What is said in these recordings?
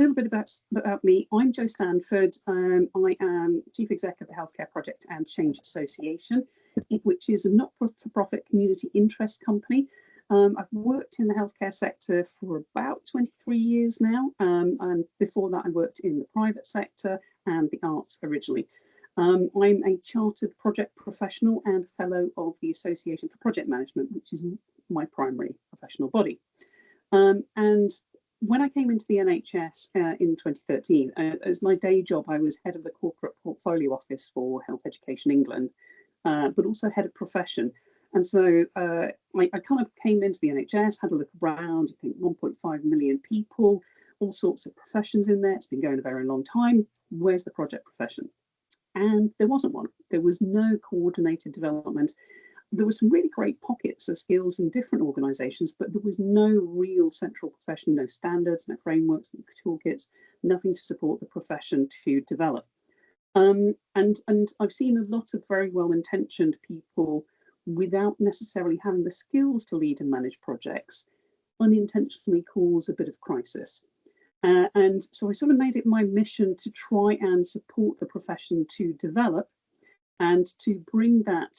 little bit about me. I'm Jo Stanford. I am Chief Exec of the Healthcare Project and Change Association, which is a not-for-profit community interest company. I've worked in the healthcare sector for about 23 years now, and before that I worked in the private sector and the arts originally. I'm a chartered project professional and fellow of the Association for Project Management, which is my primary professional body. And when I came into the NHS in 2013, as my day job, I was head of the corporate portfolio office for Health Education England, but also head of profession. And so I kind of came into the NHS, had a look around, I think 1.5 million people, all sorts of professions in there. It's been going a very long time. Where's the project profession? And there wasn't one. There was no coordinated development. There were some really great pockets of skills in different organisations, but there was no real central profession, no standards, no frameworks, no toolkits, nothing to support the profession to develop. And I've seen a lot of very well-intentioned people without necessarily having the skills to lead and manage projects unintentionally cause a bit of crisis. And so I sort of made it my mission to try and support the profession to develop and to bring that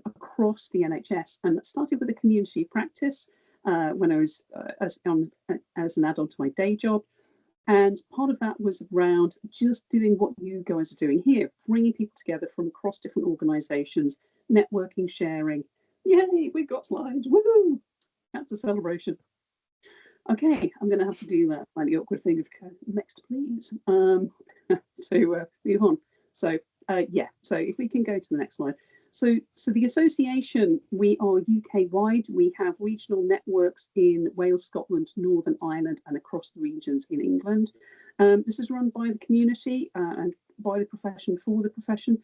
across the NHS. And it started with a community practice when I was as an add-on to my day job. And part of that was around just doing what you guys are doing here, bringing people together from across different organisations, networking, sharing. Yay, we've got slides, woohoo! That's a celebration. Okay, I'm going to have to do that slightly awkward thing of next, please. So move on. So yeah, so if we can go to the next slide. So the association, we are UK-wide. We have regional networks in Wales, Scotland, Northern Ireland, and across the regions in England. This is run by the community and by the profession for the profession.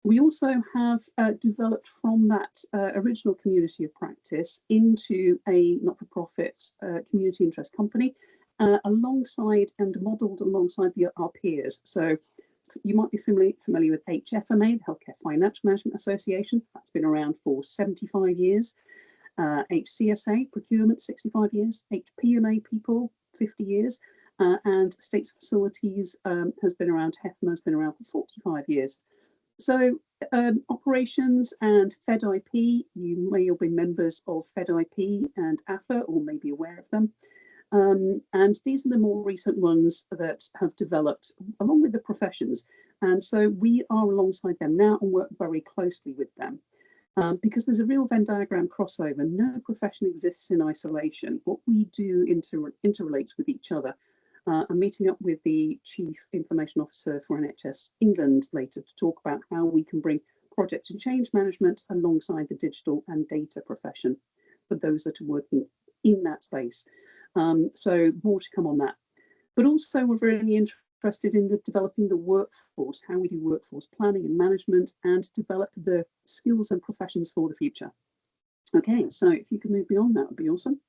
We also have developed from that original community of practice into a not-for-profit community interest company alongside and modelled alongside our peers. So you might be familiar with HFMA, the Healthcare Financial Management Association. That's been around for 75 years. HCSA, procurement, 65 years. HPMA, people, 50 years. And States Facilities has been around, HEFMA has been around for 45 years. So operations and FedIP, you may all be members of FedIP and AFA or may be aware of them. And these are the more recent ones that have developed along with the professions. And so we are alongside them now and work very closely with them because there's a real Venn diagram crossover. No profession exists in isolation. What we do interrelates with each other. I'm meeting up with the Chief Information Officer for NHS England later to talk about how we can bring project and change management alongside the digital and data profession for those that are working in that space. So more to come on that. But also we're really interested in developing the workforce, how we do workforce planning and management and develop the skills and professions for the future. Okay, so if you could move beyond that would be awesome.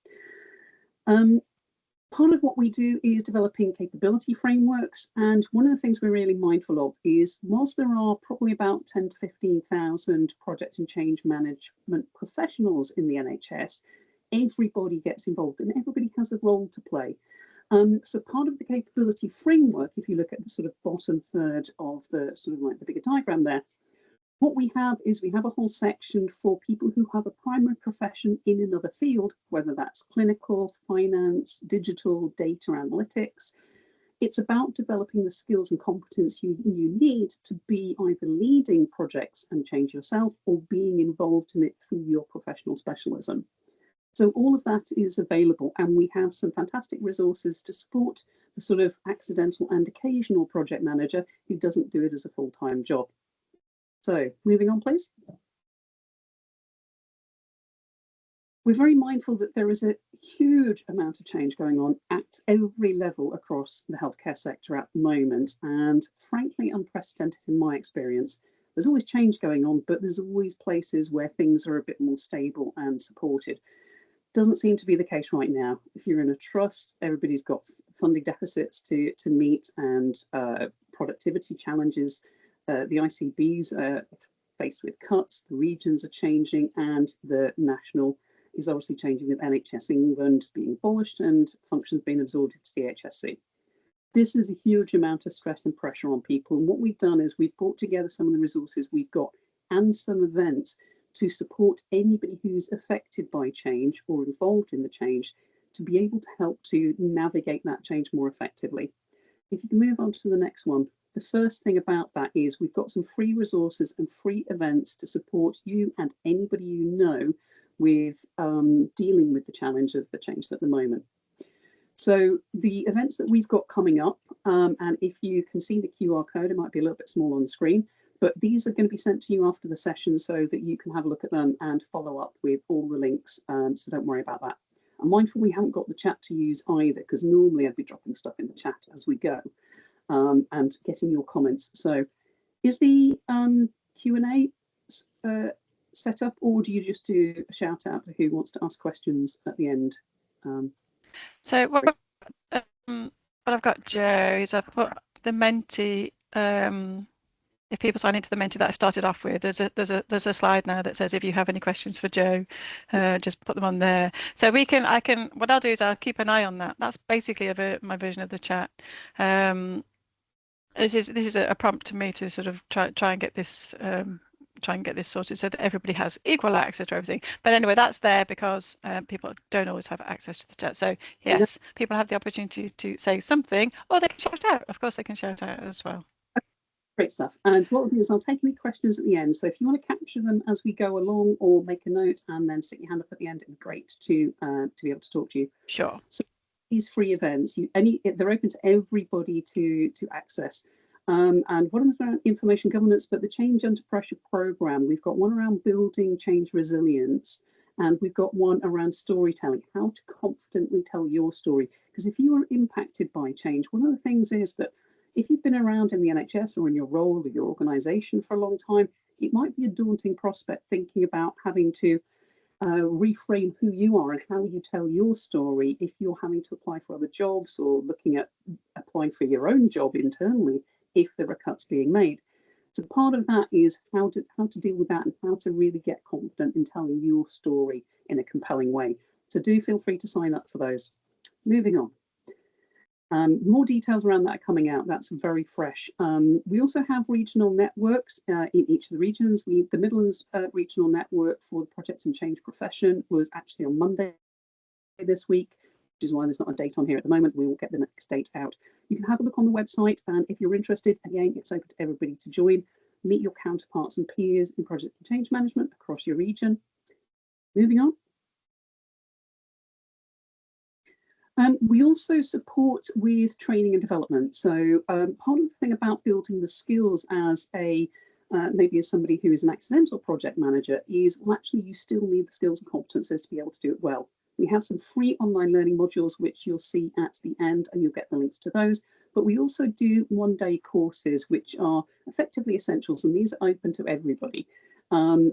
Part of what we do is developing capability frameworks, and one of the things we're really mindful of is whilst there are probably about 10 to 15,000 project and change management professionals in the NHS, everybody gets involved and everybody has a role to play. So part of the capability framework, if you look at the sort of bottom third of the sort of like the bigger diagram there, what we have is we have a whole section for people who have a primary profession in another field, whether that's clinical, finance, digital, data analytics. It's about developing the skills and competence you need to be either leading projects and change yourself or being involved in it through your professional specialism. So all of that is available, and we have some fantastic resources to support the sort of accidental and occasional project manager who doesn't do it as a full-time job. So moving on, please. We're very mindful that there is a huge amount of change going on at every level across the healthcare sector at the moment, and frankly unprecedented in my experience. There's always change going on, but there's always places where things are a bit more stable and supported. Doesn't seem to be the case right now. If you're in a trust, everybody's got funding deficits to meet and productivity challenges. The ICBs are faced with cuts, the regions are changing, and the national is obviously changing with NHS England being abolished and functions being absorbed into the HSC. this is a huge amount of stress and pressure on people. And what we've done is we've brought together some of the resources we've got and some events to support anybody who's affected by change or involved in the change to be able to help to navigate that change more effectively. If you can move on to the next one, the first thing about that is we've got some free resources and free events to support you and anybody you know with dealing with the challenge of the change at the moment. So the events that we've got coming up, and if you can see the QR code, it might be a little bit small on the screen, but these are going to be sent to you after the session so that you can have a look at them and follow up with all the links. So don't worry about that. I'm mindful we haven't got the chat to use either, because normally I'd be dropping stuff in the chat as we go and getting your comments. So is the Q&A set up, or do you just do a shout out to who wants to ask questions at the end? So what I've got, Joe, is I've put the Menti. If people sign into the Menti that I started off with, there's a slide now that says if you have any questions for Joe, just put them on there. So what I'll do is I'll keep an eye on that. That's basically my version of the chat. This is a prompt to me to sort of try and get this sorted so that everybody has equal access to everything. But anyway, that's there because people don't always have access to the chat. So yes, people have the opportunity to say something, or they can shout out. Of course, they can shout out as well. Great stuff. And what I'll do is I'll take any questions at the end. So if you want to capture them as we go along, or make a note and then stick your hand up at the end, it'd be great to be able to talk to you. Sure. So these free events, they're open to everybody to access. And one of them is around information governance, but the Change Under Pressure program, we've got one around building change resilience, and we've got one around storytelling, how to confidently tell your story. Because if you are impacted by change, one of the things is that if you've been around in the NHS or in your role or your organisation for a long time, it might be a daunting prospect thinking about having to reframe who you are and how you tell your story if you're having to apply for other jobs or looking at applying for your own job internally if there are cuts being made. So part of that is how to deal with that and how to really get confident in telling your story in a compelling way. So do feel free to sign up for those. Moving on. More details around that are coming out. That's very fresh. We also have regional networks in each of the regions. The Midlands Regional Network for the Project and Change profession was actually on Monday this week, which is why there's not a date on here at the moment. We will get the next date out. You can have a look on the website, and if you're interested, again, it's open to everybody to join. Meet your counterparts and peers in project and change management across your region. Moving on. We also support with training and development. So part of the thing about building the skills as maybe as somebody who is an accidental project manager is, well, actually, you still need the skills and competences to be able to do it well. We have some free online learning modules, which you'll see at the end, and you'll get the links to those. But we also do one-day courses, which are effectively essentials, and these are open to everybody. And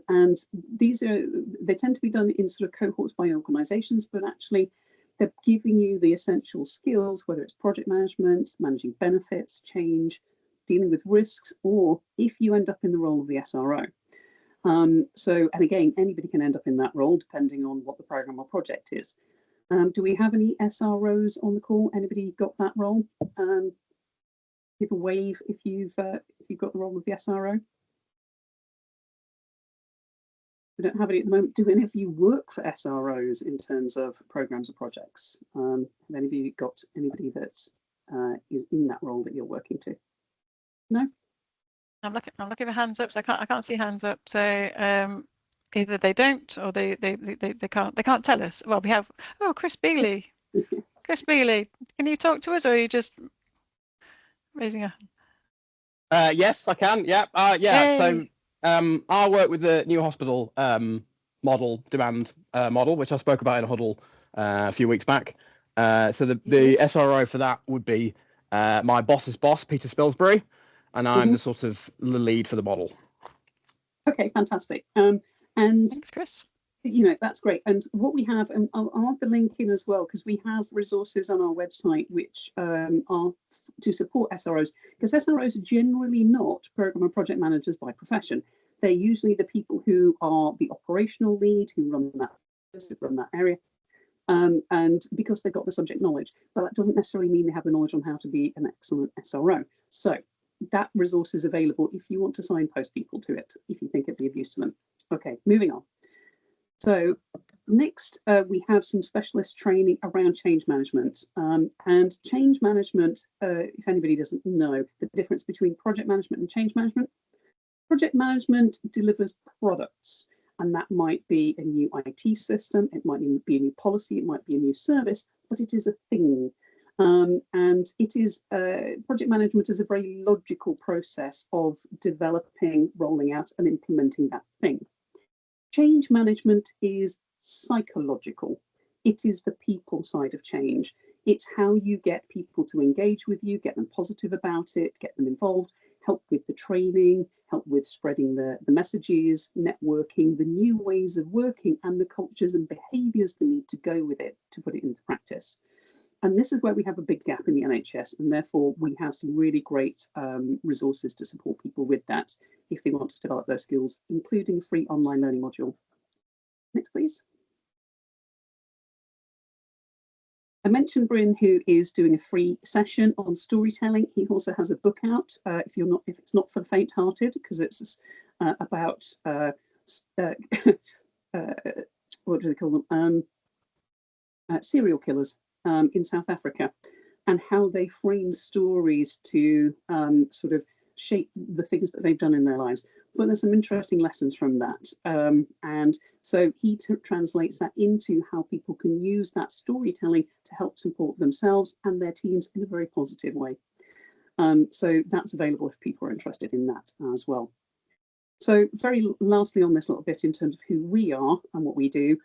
they tend to be done in sort of cohorts by organisations, but actually, they're giving you the essential skills, whether it's project management, managing benefits, change, dealing with risks, or if you end up in the role of the SRO. And again, anybody can end up in that role depending on what the program or project is. Do we have any SROs on the call? Anybody got that role? Give a wave if you've got the role of the SRO. We don't have any at the moment. Do any of you work for SROs in terms of programs or projects? Have any of you got anybody that is in that role that you're working to? No. I'm looking for hands up, so I can't see hands up. So either they don't, or they can't tell us. Well, we have Chris Bealey. Chris Bealey, can you talk to us, or are you just raising a hand? Yes, I can. Yeah. Yay. So I work with the new hospital demand model, which I spoke about in Huddle a few weeks back. So the SRO for that would be my boss's boss, Peter Spilsbury, and I'm the sort of the lead for the model. Okay, fantastic. And thanks, Chris. That's great. And what we have, and I'll add the link in as well, because we have resources on our website which are to support SROs, because SROs are generally not program and project managers by profession. They're usually the people who are the operational lead, who run that area. and because they've got the subject knowledge, but that doesn't necessarily mean they have the knowledge on how to be an excellent SRO. So that resource is available if you want to signpost people to it, if you think it'd be of use to them. Okay, moving on. So next, we have some specialist training around change management. And change management, if anybody doesn't know the difference between project management and change management, project management delivers products. And that might be a new IT system, it might be a new policy, it might be a new service, but it is a thing. And it is project management is a very logical process of developing, rolling out, and implementing that thing. Change management is psychological. It is the people side of change. It's how you get people to engage with you, get them positive about it, get them involved, help with the training, help with spreading the messages, networking, the new ways of working, and the cultures and behaviours that need to go with it to put it into practice. And this is where we have a big gap in the NHS, and therefore we have some really great resources to support people with that if they want to develop their skills, including a free online learning module. Next, please. I mentioned Bryn, who is doing a free session on storytelling. He also has a book out. If it's not for the faint-hearted, because it's about what do they call them? Serial killers in South Africa, and how they frame stories to sort of shape the things that they've done in their lives. But there's some interesting lessons from that. And so he translates that into how people can use that storytelling to help support themselves and their teams in a very positive way. So that's available if people are interested in that as well. So very lastly on this little bit in terms of who we are and what we do,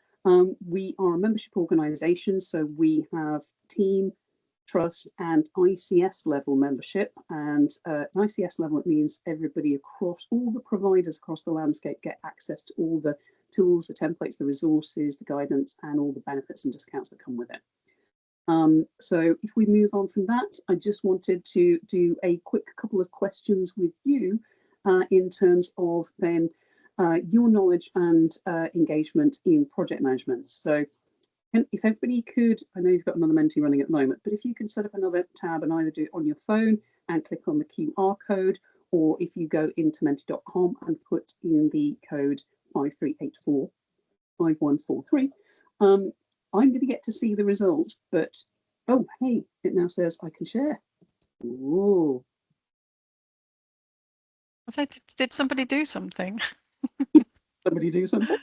we are a membership organisation, so we have team, trust and ICS level membership. And ICS level, it means everybody across, all the providers across the landscape get access to all the tools, the templates, the resources, the guidance and all the benefits and discounts that come with it. So if we move on from that, I just wanted to do a quick couple of questions with you in terms of then your knowledge and engagement in project management. So if everybody could, I know you've got another Menti running at the moment, but if you can set up another tab and either do it on your phone and click on the QR code, or if you go into menti.com and put in the code 53845143, I'm going to get to see the results, but oh, hey, it now says I can share. Whoa. So did somebody do something? Somebody do something?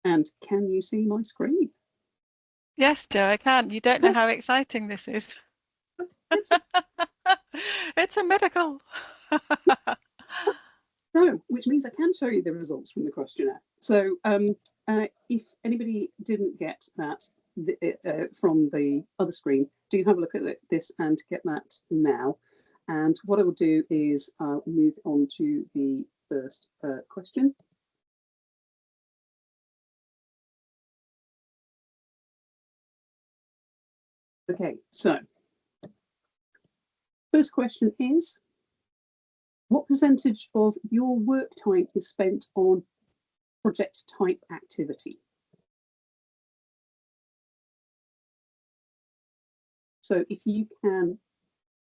And can you see my screen? Yes, Joe, I can. You don't know how exciting this is. It's a miracle. So, which means I can show you the results from the questionnaire. So if anybody didn't get that from the other screen, do have a look at this and get that now. And what I will do is move on to the first question. Okay, so first question is, what percentage of your work time is spent on project type activity? So if you can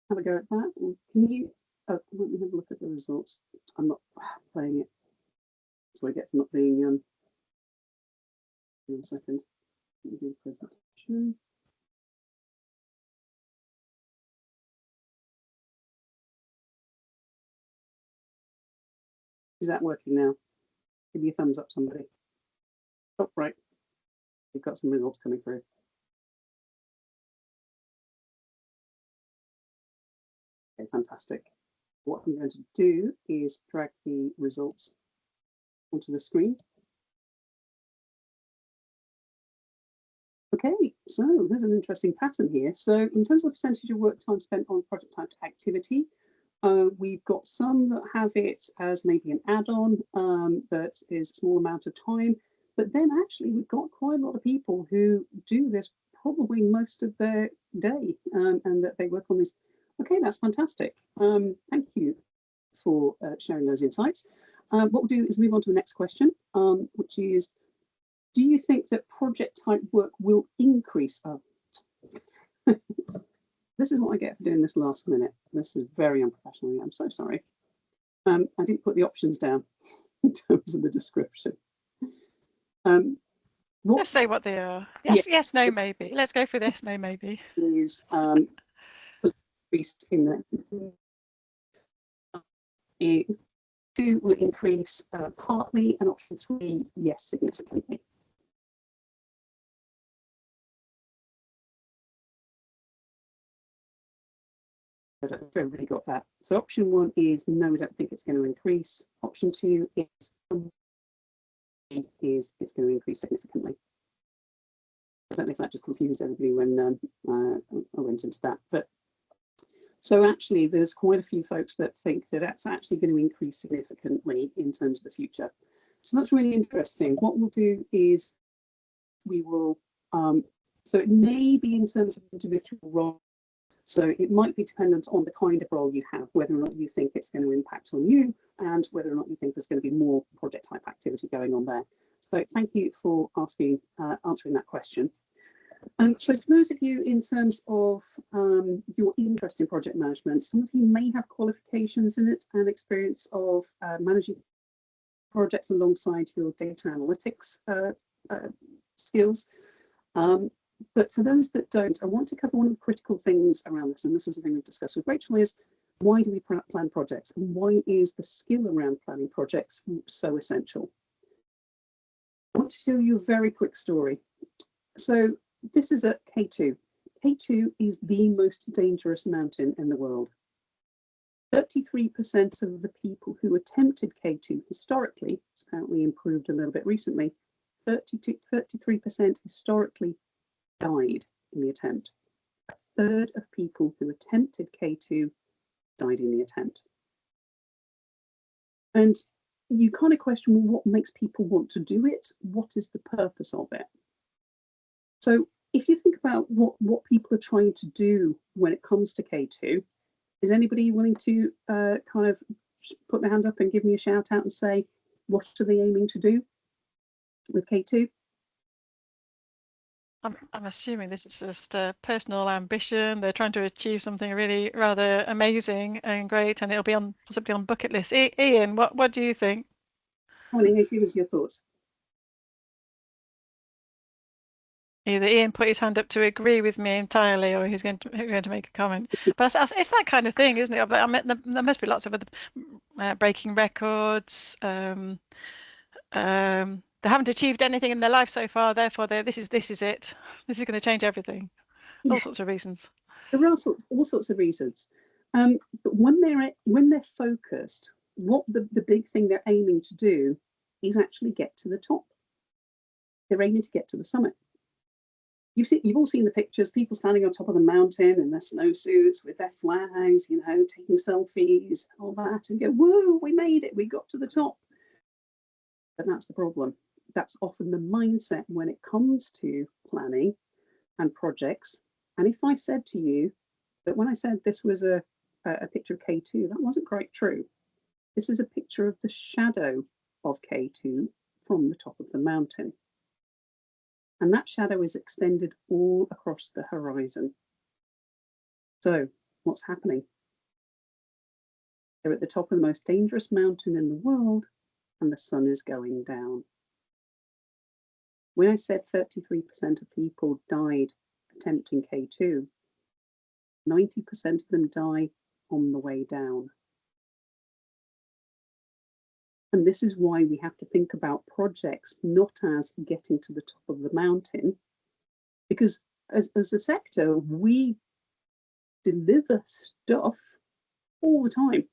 have a go at that, or can you, let me have a look at the results. I'm not playing it. That's what I get for not being, in a second. Let me do the presentation. Is that working now? Give me a thumbs up, somebody. Oh, right. We've got some results coming through. Okay, fantastic. What I'm going to do is drag the results onto the screen. Okay, so there's an interesting pattern here. So in terms of the percentage of work time spent on project type activity, we've got some that have it as maybe an add-on that is a small amount of time, but then actually we've got quite a lot of people who do this probably most of their day and that they work on this. Okay, that's fantastic. Thank you for sharing those insights. What we'll do is move on to the next question, which is, Do you think that project type work will increase? Oh, this is what I get for doing this last minute. This is very unprofessional. I'm so sorry. I didn't put the options down in terms of the description. Just say what they are. Yes, yes, no, maybe. Let's go for this. No, maybe. Is increased in that. Two will increase partly, and option three, yes, significantly. I don't know if everybody got that. So option one is no, we don't think it's going to increase. Option two is it's going to increase significantly. I don't know if that just confused everybody when I went into that. But so actually, there's quite a few folks that think that that's actually going to increase significantly in terms of the future. So that's really interesting. What we'll do is we will, so it may be in terms of individual role. So it might be dependent on the kind of role you have, whether or not you think it's going to impact on you and whether or not you think there's going to be more project type activity going on there. So thank you for answering that question. So for those of you in terms of your interest in project management, some of you may have qualifications in it and experience of managing projects alongside your data analytics skills. But for those that don't, I want to cover one of the critical things around this, and this was the thing we've discussed with Rachel, is why do we plan projects and why is the skill around planning projects so essential? I want to show you a very quick story. So this is at K2. K2 is the most dangerous mountain in the world. 33% of the people who attempted K2 historically, it's apparently improved a little bit recently, 33% historically died in the attempt. A third of people who attempted K2 died in the attempt. And you kind of question, well, what makes people want to do it? What is the purpose of it? So if you think about what people are trying to do when it comes to K2, is anybody willing to kind of put their hand up and give me a shout out and say, what are they aiming to do with K2? I'm assuming this is just personal ambition. They're trying to achieve something really rather amazing and great, and it'll be possibly on bucket list. Ian, what do you think? Ian, give us your thoughts. Either Ian put his hand up to agree with me entirely, or he's going to make a comment. But it's that kind of thing, isn't it? I mean, there must be lots of other breaking records. They haven't achieved anything in their life so far, therefore this is it. This is going to change everything. All sorts of reasons. There are all sorts of reasons. But when they're focused, what the big thing they're aiming to do is actually get to the top. They're aiming to get to the summit. You've all seen the pictures, people standing on top of the mountain in their snowsuits with their flags, you know, taking selfies, all that, and go, whoa, we made it, we got to the top. But that's the problem. That's often the mindset when it comes to planning and projects. And if I said to you that when I said this was a picture of K2, that wasn't quite true. This is a picture of the shadow of K2 from the top of the mountain. And that shadow is extended all across the horizon. So what's happening? They're at the top of the most dangerous mountain in the world, and the sun is going down. When I said 33% of people died attempting K2, 90% of them die on the way down. And this is why we have to think about projects not as getting to the top of the mountain, because as a sector, we deliver stuff all the time.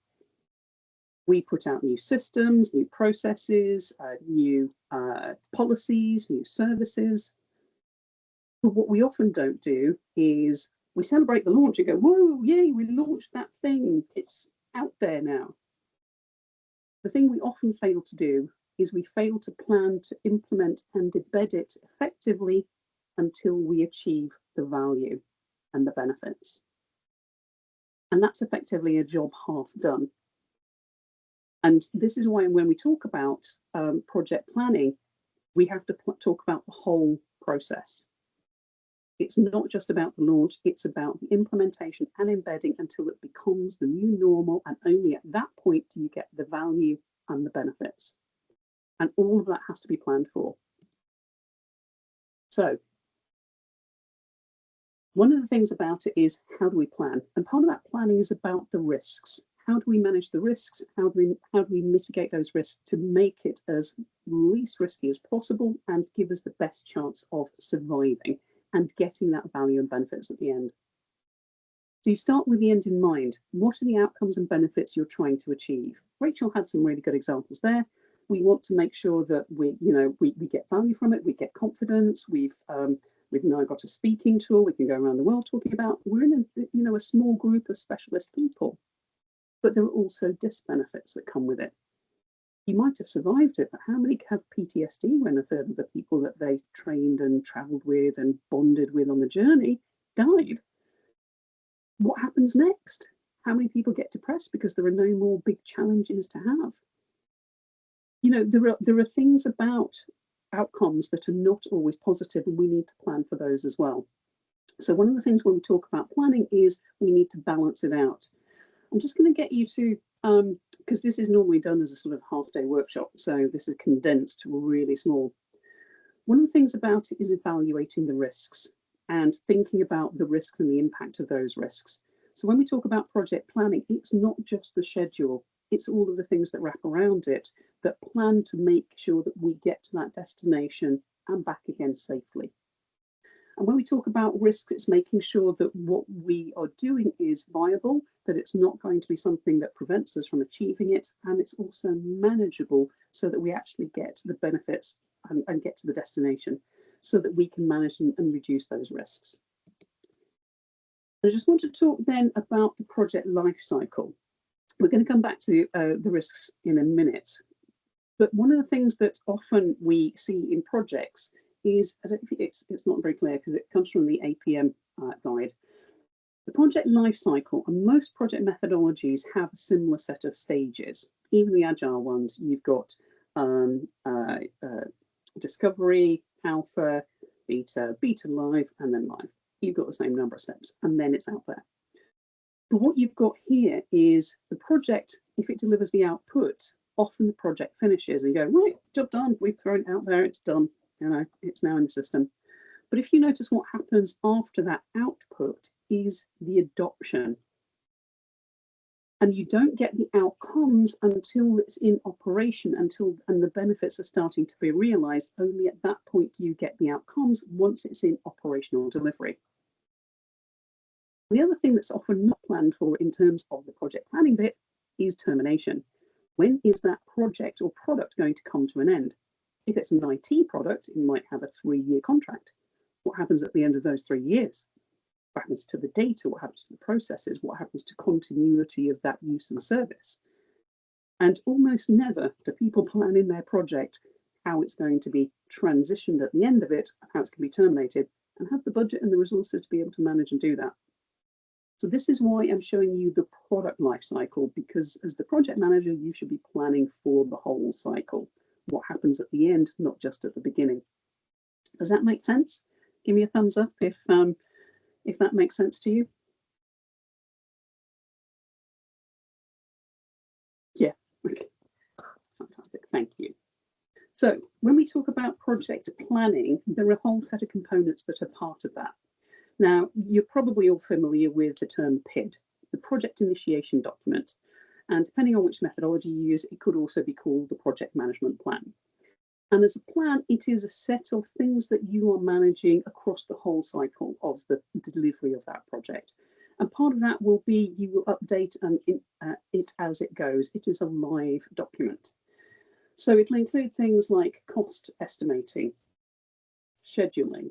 We put out new systems, new processes, new policies, new services. But what we often don't do is we celebrate the launch and go, whoa, yay, we launched that thing. It's out there now. The thing we often fail to do is we fail to plan, to implement and embed it effectively until we achieve the value and the benefits. And that's effectively a job half done. And this is why when we talk about project planning, We have to talk about the whole process. It's not just about the launch, it's about the implementation and embedding until it becomes the new normal, and only at that point do you get the value and the benefits. And all of that has to be planned for. So one of the things about it is, how do we plan? And part of that planning is about the risks. How do we manage the risks? How do we mitigate those risks to make it as least risky as possible and give us the best chance of surviving and getting that value and benefits at the end? So you start with the end in mind. What are the outcomes and benefits you're trying to achieve? Rachel had some really good examples there. We want to make sure that we get value from it, we get confidence, we've now got a speaking tool we can go around the world talking about. We're in a small group of specialist people, but there are also disbenefits that come with it. You might have survived it, but how many have PTSD when a third of the people that they trained and traveled with and bonded with on the journey died? What happens next? How many people get depressed because there are no more big challenges to have? There are things about outcomes that are not always positive, and we need to plan for those as well. So one of the things when we talk about planning is we need to balance it out. I'm just going to get you to, because this is normally done as a sort of half-day workshop, so this is condensed to really small. One of the things about it is evaluating the risks and thinking about the risks and the impact of those risks. So when we talk about project planning, it's not just the schedule, it's all of the things that wrap around it that plan to make sure that we get to that destination and back again safely. And when we talk about risk, it's making sure that what we are doing is viable, that it's not going to be something that prevents us from achieving it, and it's also manageable so that we actually get the benefits and get to the destination so that we can manage and reduce those risks. I just want to talk then about the project life cycle. We're going to come back to the risks in a minute. But one of the things that often we see in projects is, I don't think it's not very clear because it comes from the APM guide. The project life cycle and most project methodologies have a similar set of stages. Even the agile ones, you've got discovery, alpha, beta, beta live, and then live. You've got the same number of steps, and then it's out there. But what you've got here is the project, if it delivers the output, often the project finishes and you go, right, job done, we've thrown it out there, it's done, it's now in the system. But if you notice what happens after that output is the adoption. And you don't get the outcomes until it's in operation, and the benefits are starting to be realized. Only at that point do you get the outcomes once it's in operational delivery. The other thing that's often not planned for in terms of the project planning bit is termination. When is that project or product going to come to an end? If it's an IT product, it might have a 3-year contract. What happens at the end of those 3 years? What happens to the data? What happens to the processes? What happens to continuity of that use and service? And almost never do people plan in their project how it's going to be transitioned at the end of it, how it's going to be terminated, and have the budget and the resources to be able to manage and do that. So this is why I'm showing you the product life cycle, because as the project manager, you should be planning for the whole cycle. What happens at the end, not just at the beginning. Does that make sense? Give me a thumbs up if that makes sense to you. Yeah, okay. Fantastic, thank you. So when we talk about project planning, there are a whole set of components that are part of that. Now, you're probably all familiar with the term PID, the Project Initiation Document. And depending on which methodology you use, it could also be called the Project Management Plan. And as a plan, it is a set of things that you are managing across the whole cycle of the delivery of that project. And part of that will be you will update it as it goes. It is a live document. So it'll include things like cost estimating, scheduling,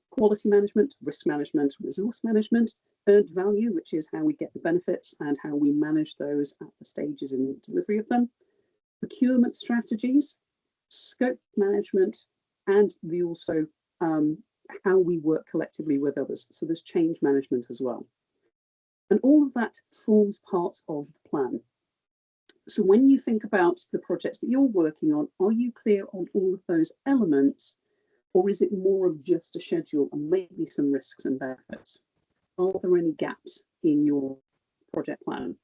quality management, risk management, resource management, earned value, which is how we get the benefits and how we manage those at the stages in delivery of them, procurement strategies, scope management, and also how we work collectively with others. So there's change management as well. And all of that forms part of the plan. So when you think about the projects that you're working on, are you clear on all of those elements, or is it more of just a schedule and maybe some risks and benefits? Are there any gaps in your project plan?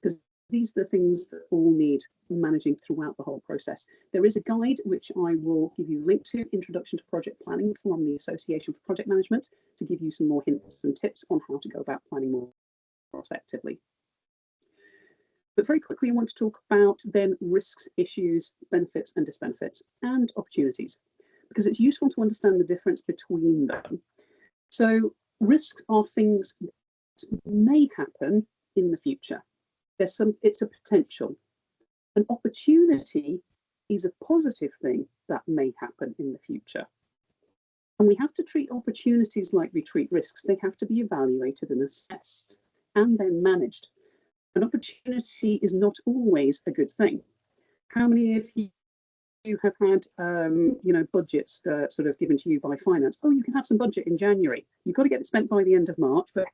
Because these are the things that all need managing throughout the whole process. There is a guide which I will give you a link to, Introduction to Project Planning from the Association for Project Management, to give you some more hints and tips on how to go about planning more effectively. But very quickly, I want to talk about then risks, issues, benefits and disbenefits, and opportunities, because it's useful to understand the difference between them. So risks are things that may happen in the future. It's a potential. An opportunity is a positive thing that may happen in the future. And we have to treat opportunities like we treat risks. They have to be evaluated and assessed and then managed. An opportunity is not always a good thing. How many of you have had budgets sort of given to you by finance? Oh, you can have some budget in January. You've got to get it spent by the end of March, but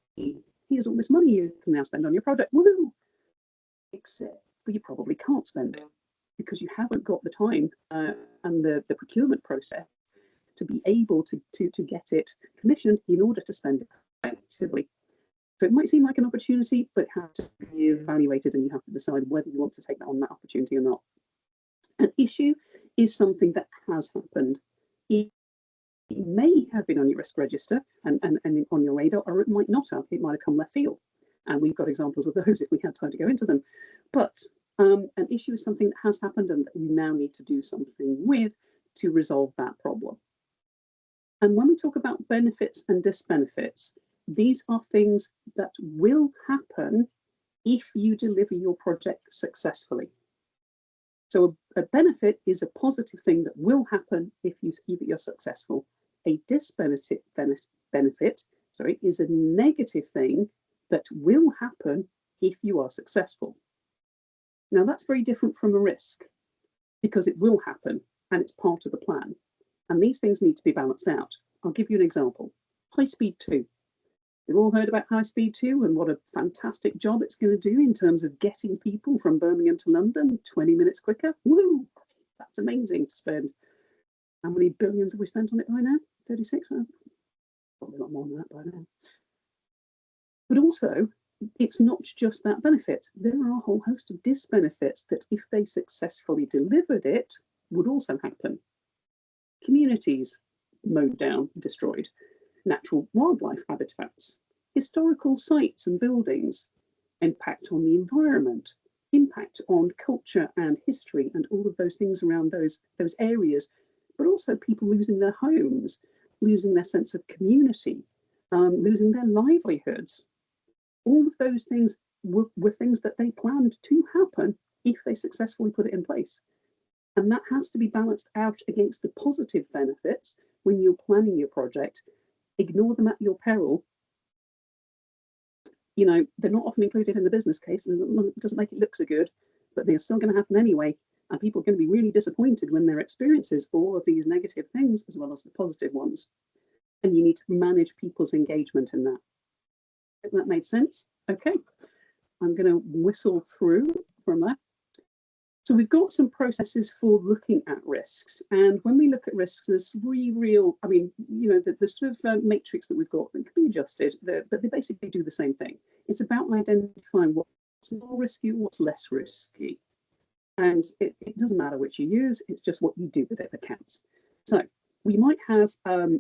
here's all this money you can now spend on your project. Woo! Except you probably can't spend it because you haven't got the time and the procurement process to be able to get it commissioned in order to spend it effectively. So it might seem like an opportunity, but it has to be evaluated and you have to decide whether you want to take on that opportunity or not. An issue is something that has happened. It may have been on your risk register and on your radar, or it might not have. It might have come left field. And we've got examples of those if we had time to go into them. But an issue is something that has happened and that you now need to do something with to resolve that problem. And when we talk about benefits and disbenefits, these are things that will happen if you deliver your project successfully. So a benefit is a positive thing that will happen if you're successful. A disbenefit is a negative thing that will happen if you are successful. Now that's very different from a risk because it will happen and it's part of the plan. And these things need to be balanced out. I'll give you an example. High Speed 2. We've all heard about High Speed 2 and what a fantastic job it's going to do in terms of getting people from Birmingham to London 20 minutes quicker. Woo! That's amazing to spend. How many billions have we spent on it by now? 36? Probably a lot more than that by now. But also, it's not just that benefit. There are a whole host of disbenefits that if they successfully delivered it, would also happen. Communities mowed down, destroyed. Natural wildlife habitats, historical sites and buildings, impact on the environment, impact on culture and history and all of those things around those areas, but also people losing their homes, losing their sense of community, losing their livelihoods. All of those things were things that they planned to happen if they successfully put it in place. And that has to be balanced out against the positive benefits when you're planning your project. Ignore them at your peril. You know, they're not often included in the business case. It doesn't make it look so good, but they're still going to happen anyway. And people are going to be really disappointed when their experiences all of these negative things as well as the positive ones. And you need to manage people's engagement in that. If that made sense? Okay, I'm going to whistle through from that. So we've got some processes for looking at risks. And when we look at risks, there's three real, the sort of matrix that we've got that can be adjusted, but they basically do the same thing. It's about identifying what's more risky, what's less risky. And it doesn't matter which you use, it's just what you do with it that counts. So we might have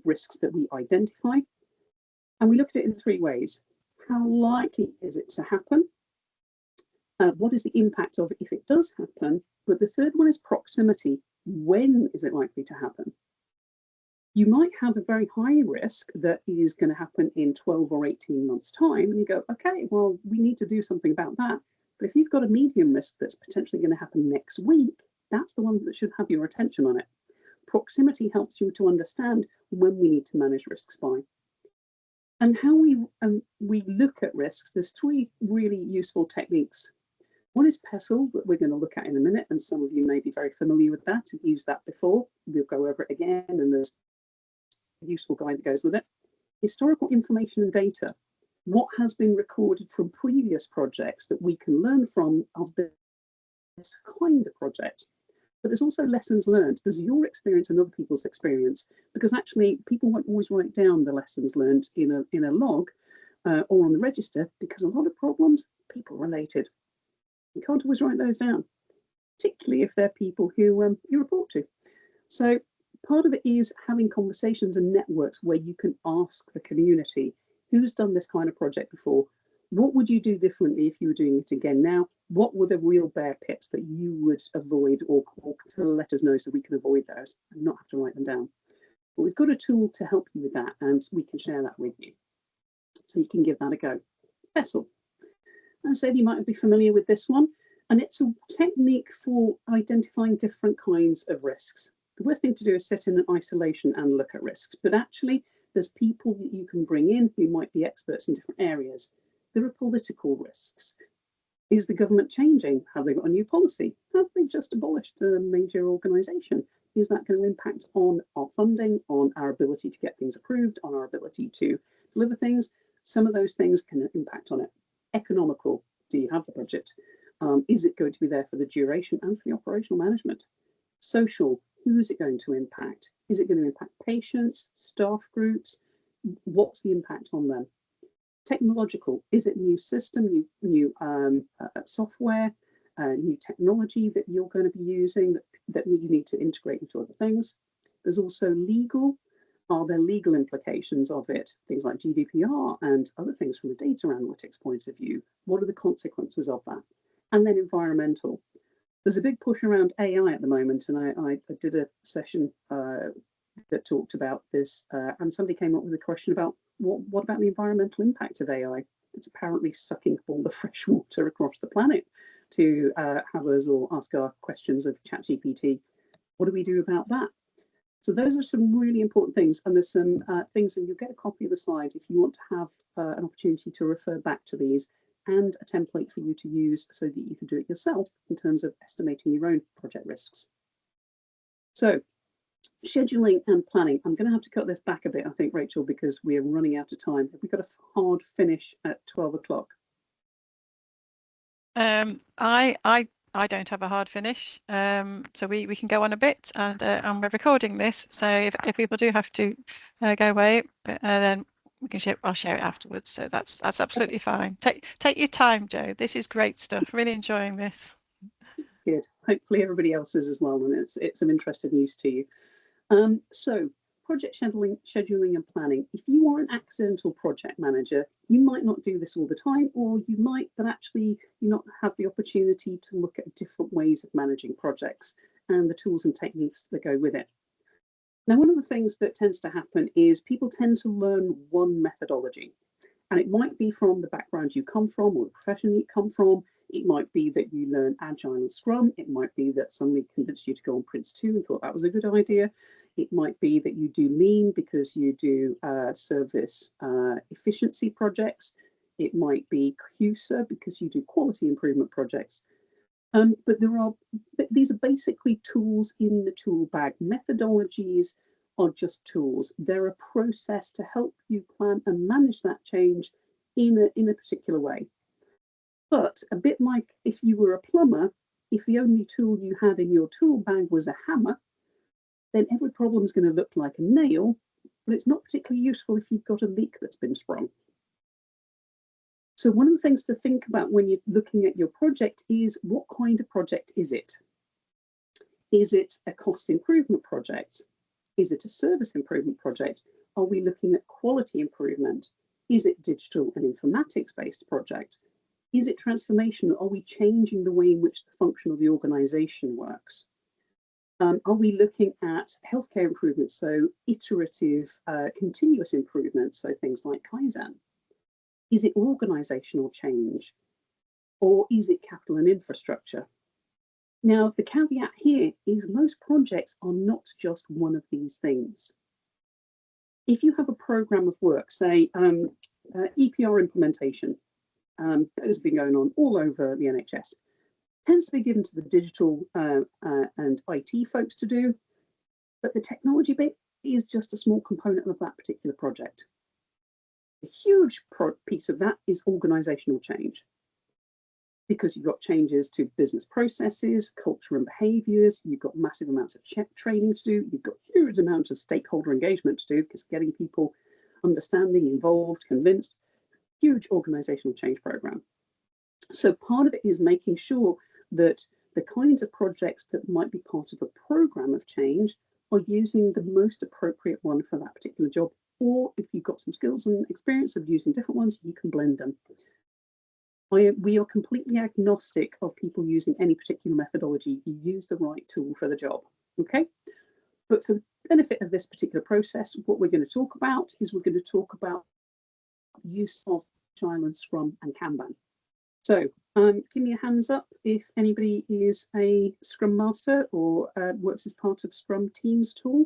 risks that we identify, and we look at it in three ways. How likely is it to happen? What is the impact of it if it does happen? But the third one is proximity. When is it likely to happen? You might have a very high risk that is going to happen in 12 or 18 months' time, and you go, okay, well, we need to do something about that. But if you've got a medium risk that's potentially going to happen next week, that's the one that should have your attention on it. Proximity helps you to understand when we need to manage risks by. And how we look at risks, there's three really useful techniques. One is PESTLE that we're going to look at in a minute, and some of you may be very familiar with that and used that before. We'll go over it again, and there's a useful guide that goes with it. Historical information and data. What has been recorded from previous projects that we can learn from of the this kind of project. But there's also lessons learned. There's your experience and other people's experience, because actually people won't always write down the lessons learned in a log or on the register, because a lot of problems, people related. You can't always write those down, particularly if they're people who you report to. So part of it is having conversations and networks where you can ask the community, who's done this kind of project before? What would you do differently if you were doing it again now? What were the real bear pits that you would avoid, or to let us know so we can avoid those and not have to write them down? But we've got a tool to help you with that, and we can share that with you. So you can give that a go. Vessel. As I said, you might be familiar with this one, and it's a technique for identifying different kinds of risks. The worst thing to do is sit in isolation and look at risks, but actually there's people that you can bring in who might be experts in different areas. There are political risks. Is the government changing? Have they got a new policy? Have they just abolished a major organisation? Is that going to impact on our funding, on our ability to get things approved, on our ability to deliver things? Some of those things can impact on it. Economical, do you have the budget? Is it going to be there for the duration and for the operational management? Social, who is it going to impact? Is it going to impact patients, staff groups? What's the impact on them? Technological, is it new system, new software, new technology that you're going to be using that you need to integrate into other things? There's also legal. Are there legal implications of it? Things like GDPR and other things from a data analytics point of view. What are the consequences of that? And then environmental. There's a big push around AI at the moment, and I did a session that talked about this, and somebody came up with a question about what about the environmental impact of AI? It's apparently sucking all the fresh water across the planet to have us all ask our questions of ChatGPT. What do we do about that? So those are some really important things, and there's some things, and you'll get a copy of the slides if you want to have an opportunity to refer back to these, and a template for you to use so that you can do it yourself in terms of estimating your own project risks. So scheduling and planning. I'm going to have to cut this back a bit, I think, Rachel, because we're running out of time. Have we got a hard finish at 12 o'clock? I don't have a hard finish, so we can go on a bit, and we're recording this, so if people do have to go away, then we can share. I'll share it afterwards. So that's absolutely fine. Take your time, Joe. This is great stuff. Really enjoying this. Good. Hopefully everybody else is as well, and it's some interesting news to you. So project scheduling and planning. If you are an accidental project manager, you might not do this all the time, or you might, but actually you not have the opportunity to look at different ways of managing projects and the tools and techniques that go with it. Now, one of the things that tends to happen is people tend to learn one methodology, and it might be from the background you come from or the profession you come from. It might be that you learn Agile and Scrum. It might be that somebody convinced you to go on Prince 2 and thought that was a good idea. It might be that you do Lean because you do service efficiency projects. It might be CUSA because you do quality improvement projects. But these are basically tools in the tool bag. Methodologies are just tools. They're a process to help you plan and manage that change in a particular way. But a bit like if you were a plumber, if the only tool you had in your tool bag was a hammer, then every problem is going to look like a nail, but it's not particularly useful if you've got a leak that's been sprung. So one of the things to think about when you're looking at your project is, what kind of project is it? Is it a cost improvement project? Is it a service improvement project? Are we looking at quality improvement? Is it digital and informatics based project? Is it transformational? Are we changing the way in which the function of the organization works? Are we looking at healthcare improvements, so iterative, continuous improvements, so things like Kaizen? Is it organizational change? Or is it capital and infrastructure? Now, the caveat here is most projects are not just one of these things. If you have a program of work, say EPR implementation, that has been going on all over the NHS, tends to be given to the digital and IT folks to do, but the technology bit is just a small component of that particular project. A huge piece of that is organizational change. because you've got changes to business processes, culture and behaviours, you've got massive amounts of training to do, you've got huge amounts of stakeholder engagement to do, because getting people understanding, involved, convinced, huge organisational change programme. So part of it is making sure that the kinds of projects that might be part of a programme of change are using the most appropriate one for that particular job. Or if you've got some skills and experience of using different ones, you can blend them. We are completely agnostic of people using any particular methodology. You use the right tool for the job, okay? But for the benefit of this particular process, what we're going to talk about is we're going to talk about use of Agile and Scrum and Kanban. So give me a hands up if anybody is a Scrum Master or works as part of Scrum Teams tool.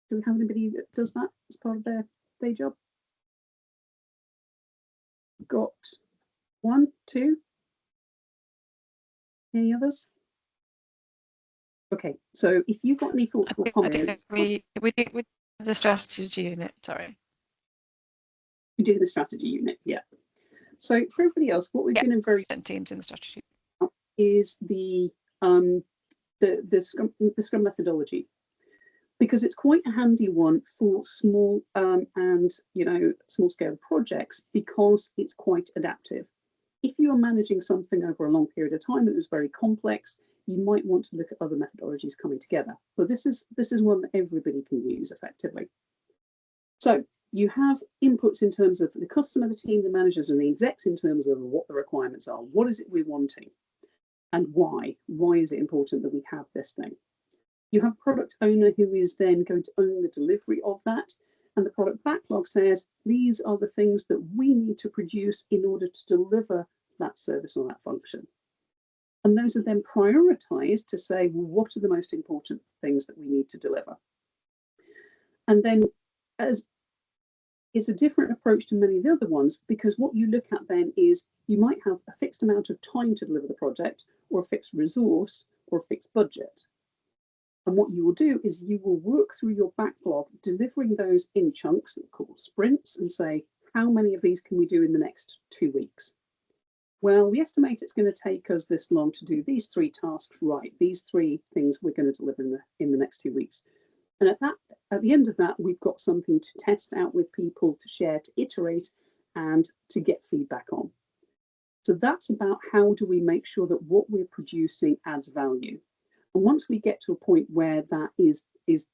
Do we have anybody that does that as part of their day job? Got one, two? Any others? Okay, so if you've got any thoughts or comments, we do the strategy unit. Sorry, we do the strategy unit. Yeah. So for everybody else, what we're going to very teams in the strategy is the Scrum methodology, because it's quite a handy one for small and small scale projects, because it's quite adaptive. If you are managing something over a long period of time that is very complex, you might want to look at other methodologies coming together. But this is one that everybody can use effectively. So you have inputs in terms of the customer, the team, the managers, and the execs in terms of what the requirements are. What is it we're wanting? And why? Why is it important that we have this thing? You have a product owner who is then going to own the delivery of that. And the product backlog says, these are the things that we need to produce in order to deliver that service or that function. And those are then prioritized to say, well, what are the most important things that we need to deliver? And then as it's a different approach to many of the other ones, because what you look at then is you might have a fixed amount of time to deliver the project, or a fixed resource, or a fixed budget. And what you will do is you will work through your backlog, delivering those in chunks that are called sprints, and say, how many of these can we do in the next 2 weeks? Well, we estimate it's going to take us this long to do these 3 tasks, right? These 3 things we're going to deliver in the next 2 weeks. And at the end of that, we've got something to test out with people, to share, to iterate, and to get feedback on. So that's about how do we make sure that what we're producing adds value. And once we get to a point where that is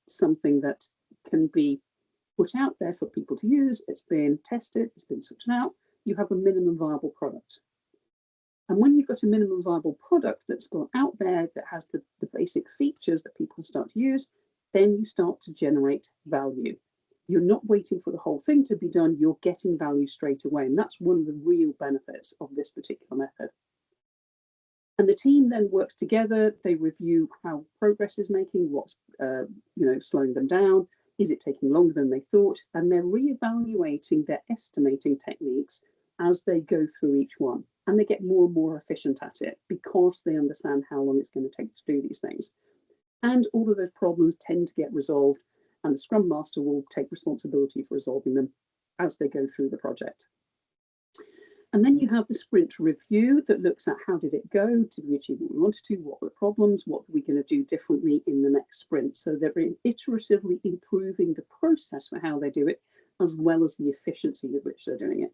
something that can be put out there for people to use, it's been tested, it's been sorted out, you have a minimum viable product. And when you've got a minimum viable product that's gone out there, that has the basic features that people start to use, then you start to generate value. You're not waiting for the whole thing to be done, you're getting value straight away. And that's one of the real benefits of this particular method. And the team then works together, they review how progress is making, what's slowing them down, is it taking longer than they thought, and they're reevaluating their estimating techniques as they go through each one. And they get more and more efficient at it because they understand how long it's going to take to do these things. And all of those problems tend to get resolved, and the Scrum Master will take responsibility for resolving them as they go through the project. And then you have the sprint review that looks at how did it go? Did we achieve what we wanted to? What were the problems? What are we going to do differently in the next sprint? So they're iteratively improving the process for how they do it, as well as the efficiency with which they're doing it.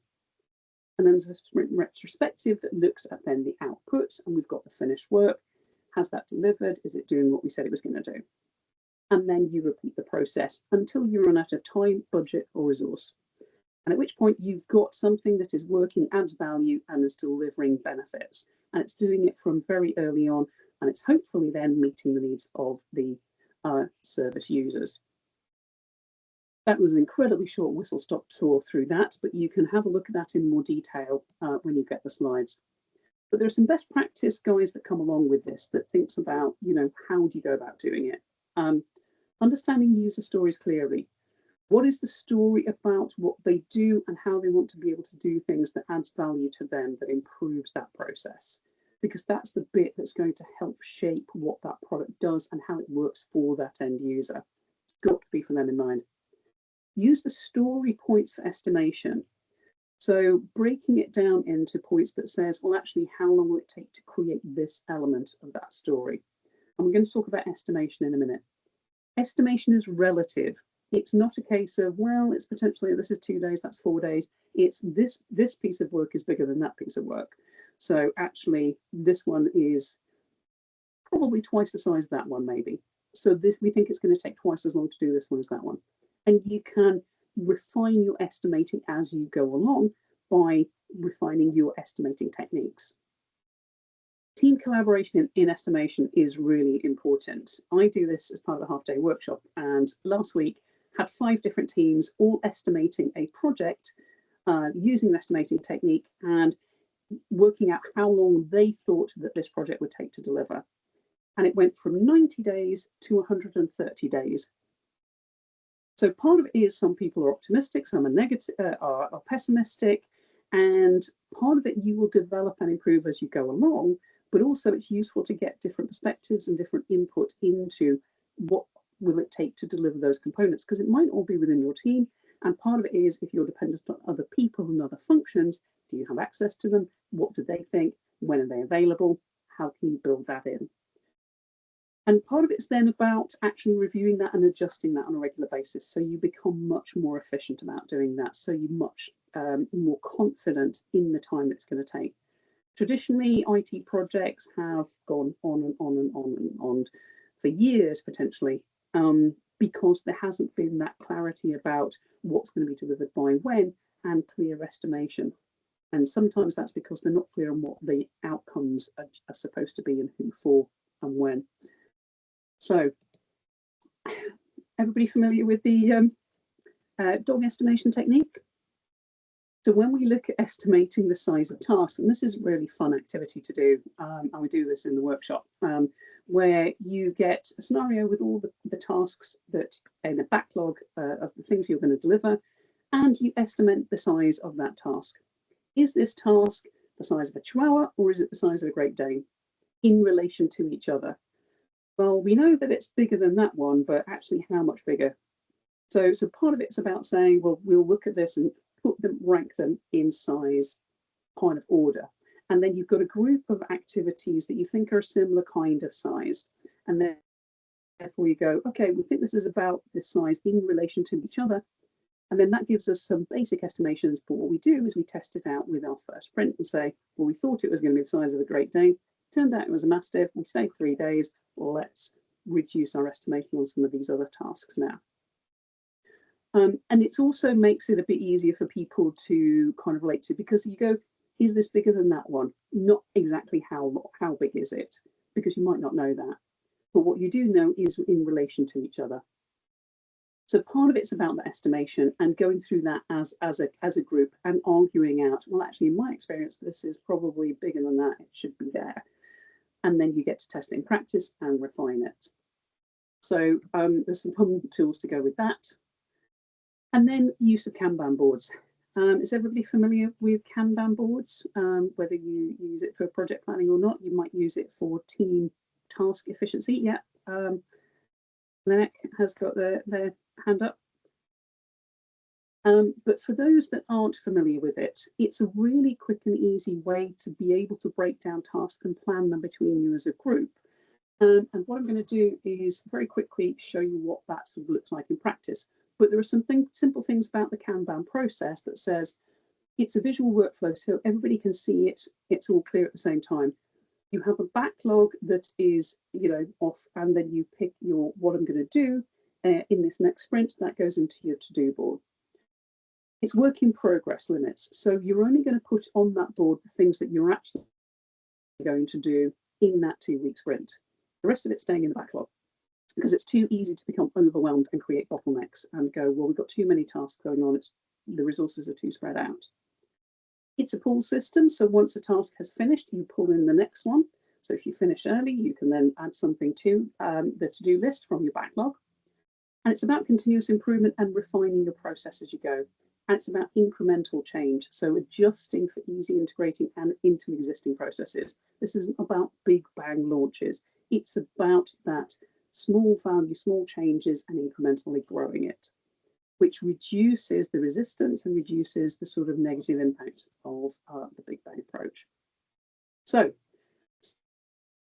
And then there's a sprint retrospective that looks at then the outputs, and we've got the finished work. Has that delivered? Is it doing what we said it was going to do? And then you repeat the process until you run out of time, budget, or resource. And at which point you've got something that is working, adds value, and is delivering benefits. And it's doing it from very early on, and it's hopefully then meeting the needs of the service users. That was an incredibly short whistle-stop tour through that, but you can have a look at that in more detail when you get the slides. But there are some best practice guides that come along with this that thinks about, how do you go about doing it? Understanding user stories clearly. What is the story about what they do and how they want to be able to do things that adds value to them, that improves that process? Because that's the bit that's going to help shape what that product does and how it works for that end user. It's got to be for them in mind. Use the story points for estimation. So breaking it down into points that says, well, actually, how long will it take to create this element of that story? And we're going to talk about estimation in a minute. Estimation is relative. It's not a case of, well, it's potentially, this is 2 days, that's 4 days. It's this piece of work is bigger than that piece of work. So actually, this one is probably twice the size of that one, maybe. So this, we think it's going to take twice as long to do this one as that one. And you can refine your estimating as you go along by refining your estimating techniques. Team collaboration in estimation is really important. I do this as part of the half-day workshop, and last week had 5 different teams all estimating a project using an estimating technique and working out how long they thought that this project would take to deliver. And it went from 90 days to 130 days. So part of it is some people are optimistic, some are negative, are pessimistic, and part of it you will develop and improve as you go along, but also it's useful to get different perspectives and different input into what will it take to deliver those components, because it might all be within your team, and part of it is if you're dependent on other people and other functions, do you have access to them? What do they think? When are they available? How can you build that in? And part of it's then about actually reviewing that and adjusting that on a regular basis. So you become much more efficient about doing that. So you're much more confident in the time it's going to take. Traditionally, IT projects have gone on and on and on and on for years, potentially, because there hasn't been that clarity about what's going to be delivered by when and clear estimation. And sometimes that's because they're not clear on what the outcomes are supposed to be and who for and when. So, everybody familiar with the dog estimation technique? So when we look at estimating the size of tasks, and this is a really fun activity to do, and we do this in the workshop, where you get a scenario with all the tasks that in a backlog of the things you're going to deliver, and you estimate the size of that task. Is this task the size of a Chihuahua, or is it the size of a Great Dane in relation to each other? Well, we know that it's bigger than that one, but actually how much bigger? So part of it's about saying, well, we'll look at this and put them, rank them in size kind of order. And then you've got a group of activities that you think are a similar kind of size. And then therefore you go, okay, we think this is about this size in relation to each other. And then that gives us some basic estimations. But what we do is we test it out with our first sprint and say, well, we thought it was going to be the size of a Great Dane. Turned out it was a Mastiff. We saved 3 days. Let's reduce our estimation on some of these other tasks now. And it also makes it a bit easier for people to kind of relate to, because you go, is this bigger than that one? Not exactly how big is it, because you might not know that. But what you do know is in relation to each other. So part of it's about the estimation and going through that as a group and arguing out, well, actually, in my experience, this is probably bigger than that. It should be there. And then you get to test it in practice and refine it. So there's some fun tools to go with that. And then use of Kanban boards. Is everybody familiar with Kanban boards? Whether you use it for project planning or not, you might use it for team task efficiency. Yeah, Lenek has got their hand up. But for those that aren't familiar with it, it's a really quick and easy way to be able to break down tasks and plan them between you as a group. And what I'm going to do is very quickly show you what that sort of looks like in practice. But there are some simple things about the Kanban process that says it's a visual workflow, so everybody can see it. It's all clear at the same time. You have a backlog that is, off, and then you pick what I'm going to do in this next sprint. That goes into your to-do board. It's work in progress limits, so you're only going to put on that board the things that you're actually going to do in that 2-week sprint. The rest of it's staying in the backlog, because it's too easy to become overwhelmed and create bottlenecks and go, well, we've got too many tasks going on, the resources are too spread out. It's a pull system, so once a task has finished, you pull in the next one. So if you finish early, you can then add something to the to-do list from your backlog. And it's about continuous improvement and refining your process as you go. And it's about incremental change, so adjusting for easy integrating and into existing processes. This isn't about big bang launches. It's about that small value, small changes, and incrementally growing it, which reduces the resistance and reduces the sort of negative impact of the Big Bang approach. So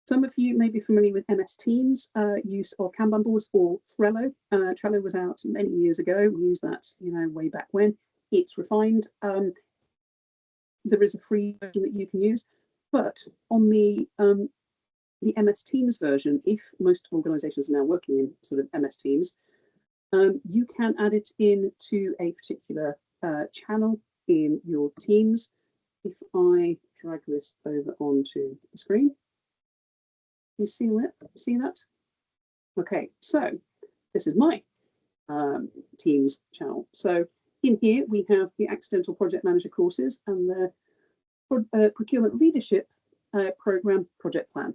some of you may be familiar with MS Teams use of Kanban boards or Trello. Trello was out many years ago. We used that, way back when. It's refined. There is a free version that you can use, but on the MS Teams version, if most organizations are now working in sort of MS Teams, you can add it into a particular channel in your Teams. If I drag this over onto the screen, you see that? Okay, so this is my Teams channel. So in here we have the Accidental Project Manager courses and the Procurement Leadership Program Project Plan.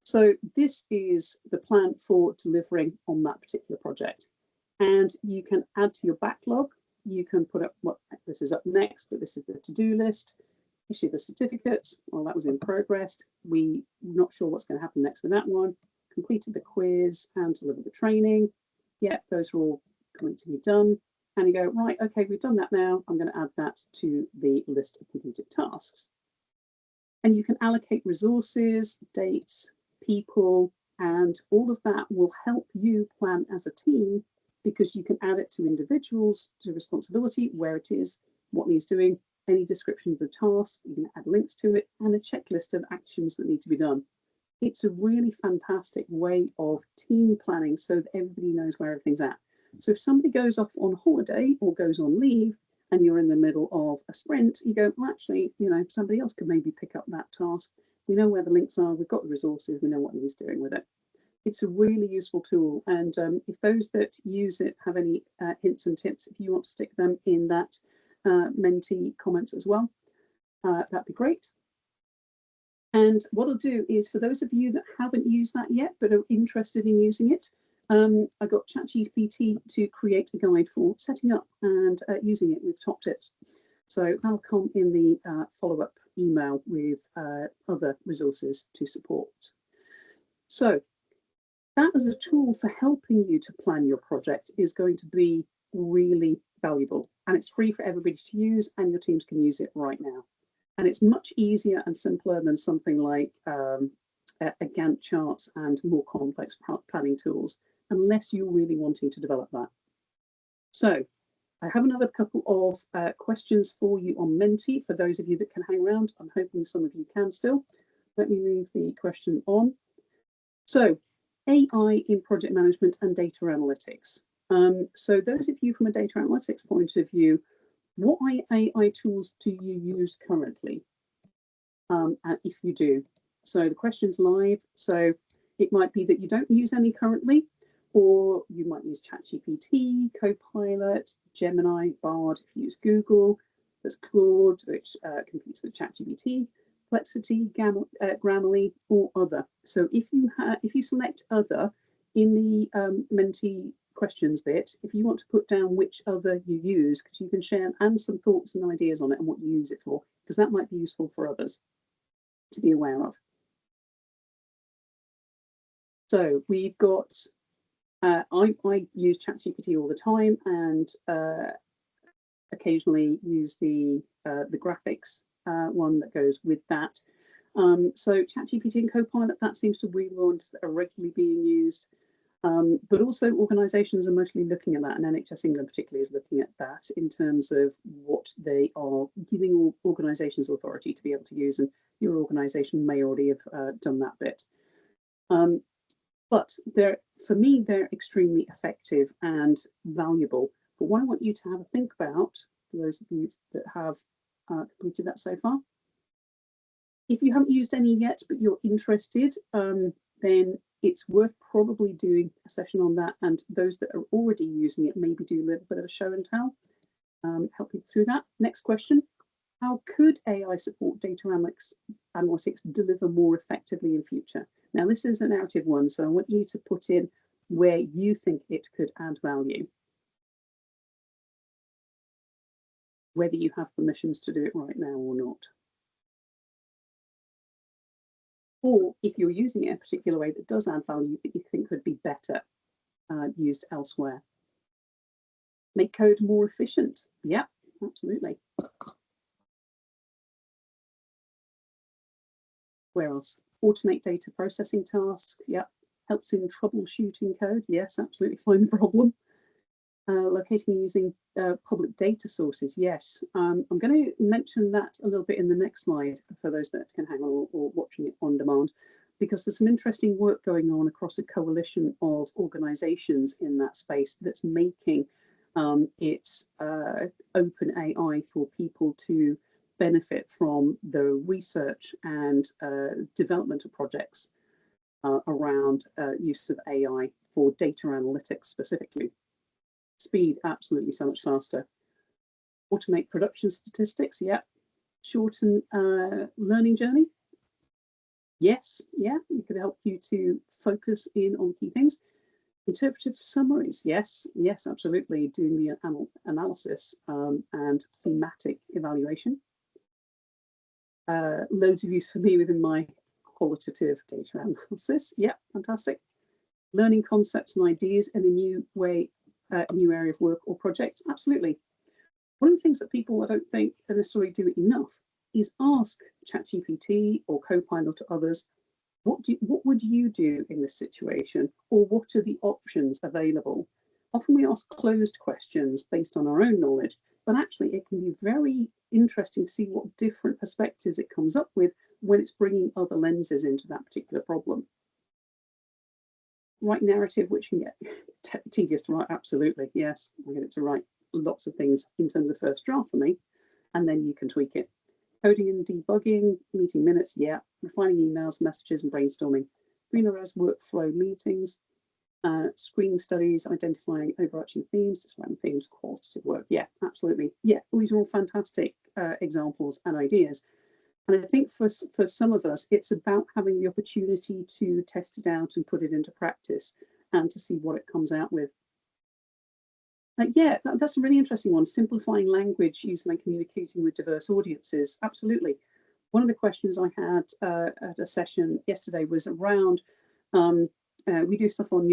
So this is the plan for delivering on that particular project. And you can add to your backlog. You can put up what this is up next, but this is the to-do list. Issue the certificates. Well, that was in progress. We're not sure what's going to happen next with that one. Completed the quiz and delivered the training. Yeah, those are all going to be done. And you go, right, okay, we've done that now. I'm going to add that to the list of completed tasks. And you can allocate resources, dates, people, and all of that will help you plan as a team, because you can add it to individuals, to responsibility, where it is, what needs doing, any description of the task, you can add links to it, and a checklist of actions that need to be done. It's a really fantastic way of team planning so that everybody knows where everything's at. So if somebody goes off on holiday or goes on leave and you're in the middle of a sprint, you go, well, actually, somebody else could maybe pick up that task. We know where the links are, we've got the resources, we know what he's doing with it. It's a really useful tool. And if those that use it have any hints and tips, if you want to stick them in that Mentee comments as well, that'd be great. And what I'll do is, for those of you that haven't used that yet but are interested in using it, I got ChatGPT to create a guide for setting up and using it with top tips. So that'll come in the follow-up email with other resources to support. So that as a tool for helping you to plan your project is going to be really valuable, and it's free for everybody to use, and your teams can use it right now. And it's much easier and simpler than something like a Gantt charts and more complex planning tools, unless you're really wanting to develop that. So I have another couple of questions for you on Mentee, for those of you that can hang around. I'm hoping some of you can still. Let me move the question on. So AI in project management and data analytics. So those of you from a data analytics point of view, what AI tools do you use currently? And if you do, so the question's live. So it might be that you don't use any currently, or you might use ChatGPT, Copilot, Gemini, Bard. If you use Google, there's Claude, which competes with ChatGPT, Perplexity, Grammarly, or other. So if you select other in the Mentee questions bit, if you want to put down which other you use, because you can share and some thoughts and ideas on it and what you use it for, because that might be useful for others to be aware of. So we've got, I use ChatGPT all the time, and occasionally use the graphics one that goes with that. So ChatGPT and Copilot, that seems to be ones that are regularly being used. But also organisations are mostly looking at that, and NHS England particularly is looking at that in terms of what they are giving organisations authority to be able to use, and your organisation may already have done that bit. But for me, they're extremely effective and valuable. But what I want you to have a think about, for those of you that have completed that so far, if you haven't used any yet, but you're interested, then it's worth probably doing a session on that, and those that are already using it, maybe do a little bit of a show and tell, help you through that. Next question, how could AI support data analytics deliver more effectively in future? Now, this is a narrative one, so I want you to put in where you think it could add value, whether you have permissions to do it right now or not. Or if you're using it in a particular way that does add value that you think could be better used elsewhere. Make code more efficient. Yeah, absolutely. Where else? Automate data processing tasks. Yeah. Helps in troubleshooting code. Yes, absolutely. Find the problem. Locating and using public data sources. Yes. I'm going to mention that a little bit in the next slide for those that can hang on or watching it on demand, because there's some interesting work going on across a coalition of organizations in that space that's making it open AI for people to benefit from the research and development of projects around use of AI for data analytics specifically. Speed, absolutely so much faster. Automate production statistics, yeah. Shorten learning journey. Yes, yeah, it could help you to focus in on key things. Interpretive summaries, yes, yes, absolutely. Doing the analysis and thematic evaluation. Loads of use for me within my qualitative data analysis. Yeah, fantastic. Learning concepts and ideas in a new way, a new area of work or projects. Absolutely. One of the things that people, I don't think, necessarily do enough is ask ChatGPT or Copilot or others, what would you do in this situation, or what are the options available? Often we ask closed questions based on our own knowledge, but actually it can be very interesting to see what different perspectives it comes up with when it's bringing other lenses into that particular problem. Write narrative, which can get tedious to write, absolutely, yes. I get it to write lots of things in terms of first draft for me, and then you can tweak it. Coding and debugging, meeting minutes, yeah. Refining emails, messages, and brainstorming. Greenhouse workflow meetings, screening studies, identifying overarching themes, describing themes, qualitative work. Yeah, absolutely. Yeah, these are all fantastic examples and ideas. And I think for some of us, it's about having the opportunity to test it out and put it into practice and to see what it comes out with. Yeah, that's a really interesting one. Simplifying language used when communicating with diverse audiences. Absolutely. One of the questions I had at a session yesterday was around, we do stuff on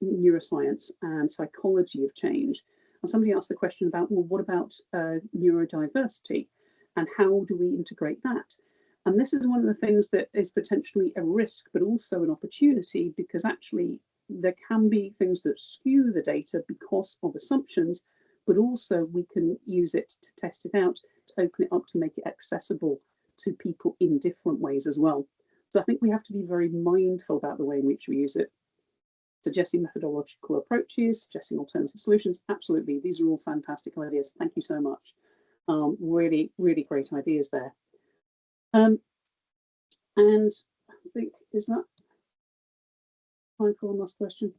neuroscience and psychology of change. And somebody asked the question about, well, what about neurodiversity and how do we integrate that? And this is one of the things that is potentially a risk, but also an opportunity, because actually there can be things that skew the data because of assumptions, but also we can use it to test it out, to open it up, to make it accessible to people in different ways as well. So I think we have to be very mindful about the way in which we use it. Suggesting methodological approaches, suggesting alternative solutions. Absolutely, these are all fantastic ideas. Thank you so much. Really, really great ideas there. And I think, is that time for one last question?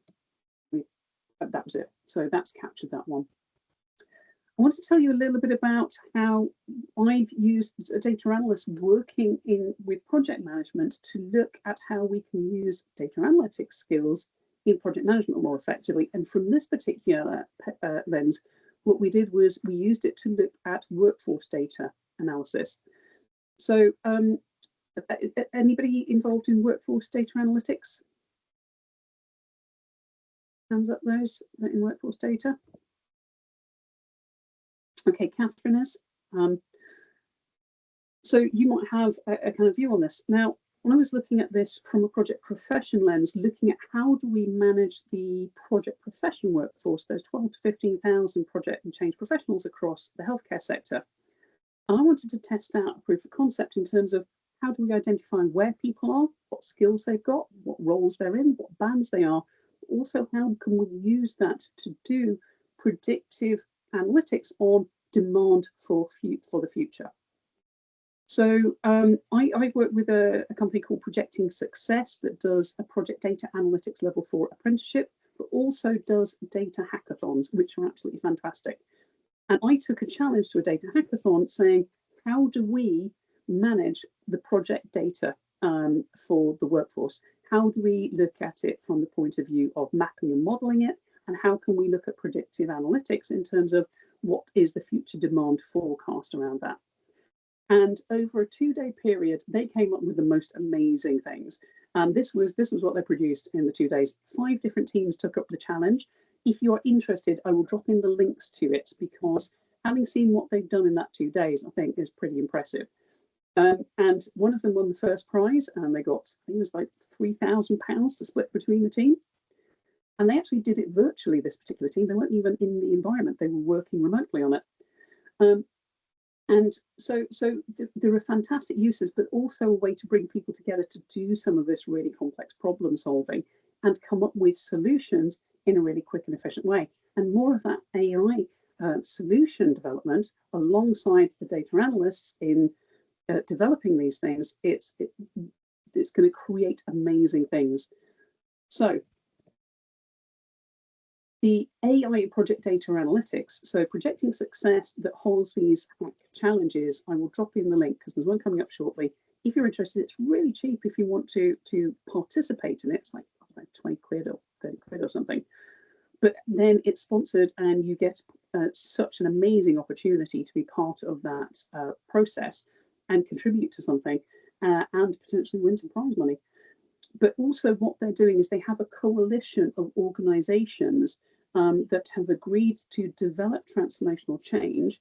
That was it. So that's captured that one. I want to tell you a little bit about how I've used a data analyst working with project management to look at how we can use data analytics skills in project management more effectively. And from this particular lens, what we did was we used it to look at workforce data analysis. So anybody involved in workforce data analytics? Hands up those in workforce data. Okay, Catherine is. So you might have a kind of view on this. Now, when I was looking at this from a project profession lens, looking at how do we manage the project profession workforce, those 12 to 15,000 project and change professionals across the healthcare sector, and I wanted to test out a proof of concept in terms of how do we identify where people are, what skills they've got, what roles they're in, what bands they are. Also, how can we use that to do predictive analytics on demand for the future? So I've worked with a company called Projecting Success that does a project data analytics level 4 apprenticeship, but also does data hackathons, which are absolutely fantastic. And I took a challenge to a data hackathon saying, how do we manage the project data for the workforce? How do we look at it from the point of view of mapping and modeling it? And how can we look at predictive analytics in terms of what is the future demand forecast around that? And over a 2-day period, they came up with the most amazing things. This was what they produced in the 2 days. 5 different teams took up the challenge. if you are interested, I will drop in the links to it, because having seen what they've done in that 2 days, I think is pretty impressive. And one of them won the first prize, and they got, I think it was like £3,000 to split between the team. And they actually did it virtually, this particular team. They weren't even in the environment, they were working remotely on it. And so there are fantastic uses, but also a way to bring people together to do some of this really complex problem solving and come up with solutions in a really quick and efficient way. And more of that AI solution development alongside the data analysts in developing these things, it's going to create amazing things. So the AI project data analytics, so projecting success that holds these challenges, I will drop in the link because there's one coming up shortly. If you're interested, it's really cheap if you want to participate in it. It's like, I don't know, 20 quid or 30 quid or something. But then it's sponsored and you get such an amazing opportunity to be part of that process and contribute to something and potentially win some prize money. But also what they're doing is they have a coalition of organizations that have agreed to develop transformational change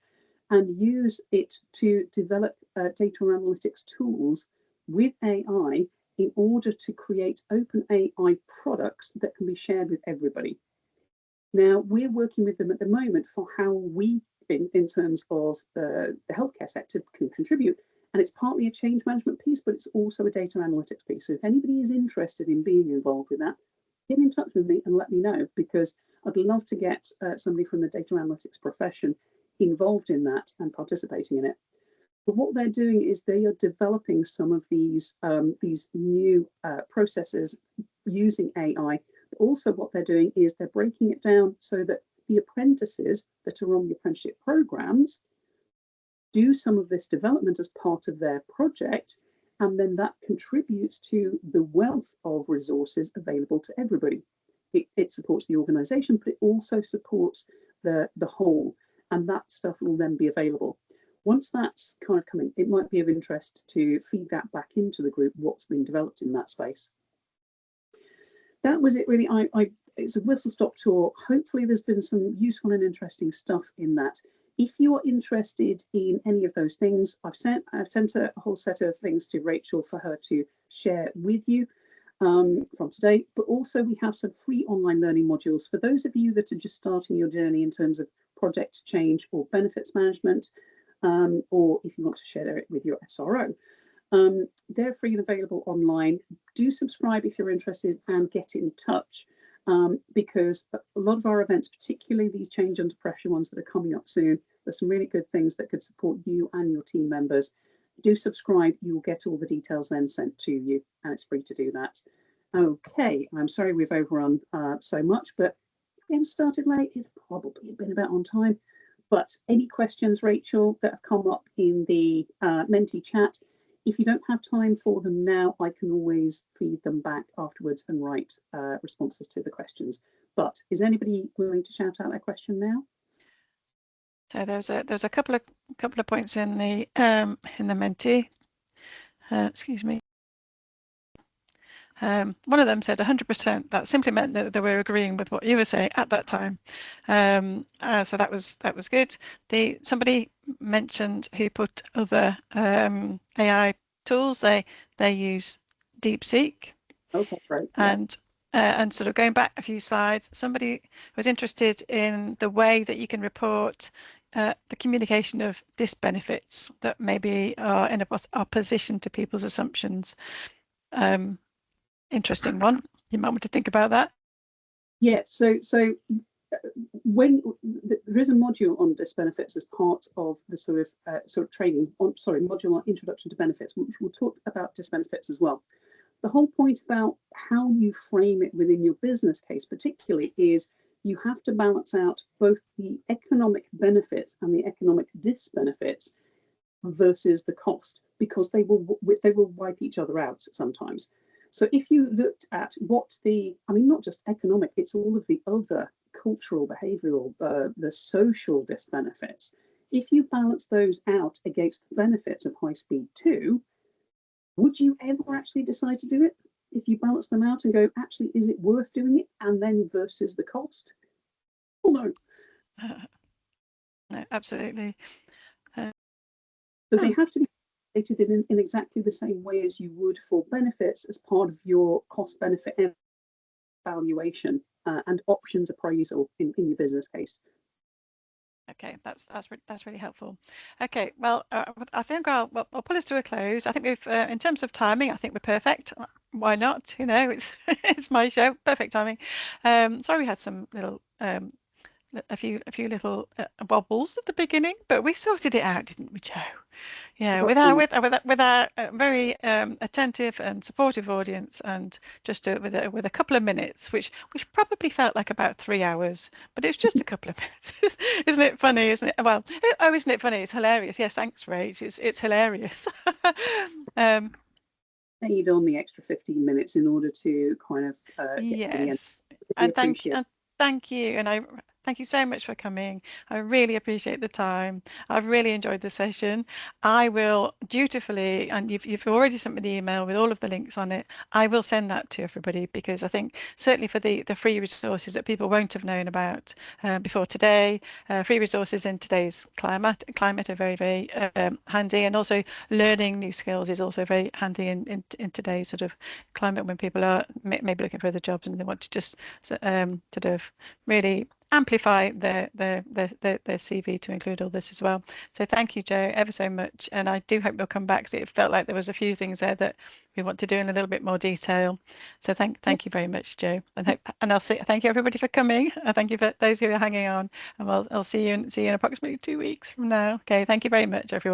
and use it to develop data analytics tools with AI in order to create open AI products that can be shared with everybody. Now, we're working with them at the moment for how we, in terms of the healthcare sector, can contribute. And it's partly a change management piece, but it's also a data analytics piece. So if anybody is interested in being involved with that, get in touch with me and let me know, because I'd love to get somebody from the data analytics profession involved in that and participating in it. But what they're doing is they are developing some of these new processes using AI. But also what they're doing is they're breaking it down so that the apprentices that are on the apprenticeship programs do some of this development as part of their project, and then that contributes to the wealth of resources available to everybody. It supports the organization, but it also supports the whole, and that stuff will then be available. Once that's kind of coming, it might be of interest to feed that back into the group, what's been developed in that space. That was it really. It's a whistle-stop tour. Hopefully there's been some useful and interesting stuff in that. If you are interested in any of those things, I've sent a whole set of things to Rachel for her to share with you from today. But also we have some free online learning modules for those of you that are just starting your journey in terms of project change or benefits management, or if you want to share it with your SRO. They're free and available online. Do subscribe if you're interested and get in touch. Because a lot of our events, particularly these change under pressure ones that are coming up soon, there's some really good things that could support you and your team members. Do subscribe, you will get all the details then sent to you, and it's free to do that. Okay, I'm sorry we've overrun so much, but we haven't started late. It's probably been about on time. But any questions, Rachel, that have come up in the Menti chat, if you don't have time for them now, I can always feed them back afterwards and write responses to the questions. But is anybody willing to shout out their question now? So there's a couple of points in the Menti. Excuse me. One of them said 100%. That simply meant that they were agreeing with what you were saying at that time. So that was good. Somebody mentioned who put other AI tools. They use DeepSeek. Okay, great. And sort of going back a few slides, somebody was interested in the way that you can report the communication of disbenefits that maybe are in opposition to people's assumptions. Interesting one. You might want to think about that. Yeah, so when there is a module on disbenefits as part of the sort of training on, module on introduction to benefits, which we'll talk about disbenefits as well. The whole point about how you frame it within your business case particularly is you have to balance out both the economic benefits and the economic disbenefits versus the cost, because they will wipe each other out sometimes. So if you looked at not just economic, it's all of the other cultural, behavioral, the social disbenefits. If you balance those out against the benefits of high speed 2, would you ever actually decide to do it? If you balance them out and go, actually, is it worth doing it? And then versus the cost, Oh no. No, absolutely. So they have to be calculated in exactly the same way as you would for benefits as part of your cost benefit evaluation and options appraisal in your business case. Okay, that's really helpful. Okay, well, I think I'll pull us to a close. I think we've, in terms of timing, I think we're perfect. Why not? You know, it's it's my show, perfect timing. Sorry, we had some little a few little wobbles at the beginning, but we sorted it out, didn't we, Joe? Yeah, with our very attentive and supportive audience, and just with a couple of minutes, which probably felt like about 3 hours, but it was just a couple of minutes. Isn't it funny? Isn't it? Well, oh, isn't it funny? It's hilarious. Yes, thanks, Rach. It's hilarious. Stayed on the extra 15 minutes in order to kind of get to the end. Yes, Really and thank you, and I thank you so much for coming. I really appreciate the time. I've really enjoyed the session. I will dutifully, and you've already sent me the email with all of the links on it. I will send that to everybody, because I think certainly for the free resources that people won't have known about before today, free resources in today's climate are very, very handy, and also learning new skills is also very handy in today's sort of climate, when people are maybe looking for other jobs and they want to just sort of really amplify their CV to include all this as well. So thank you, Joe, ever so much, and I do hope you'll come back, because it felt like there was a few things there that we want to do in a little bit more detail. So thank you very much, Joe, and I'll see. Thank you everybody for coming. Thank you for those who are hanging on, and I'll see you in approximately 2 weeks from now. Okay, thank you very much, everyone.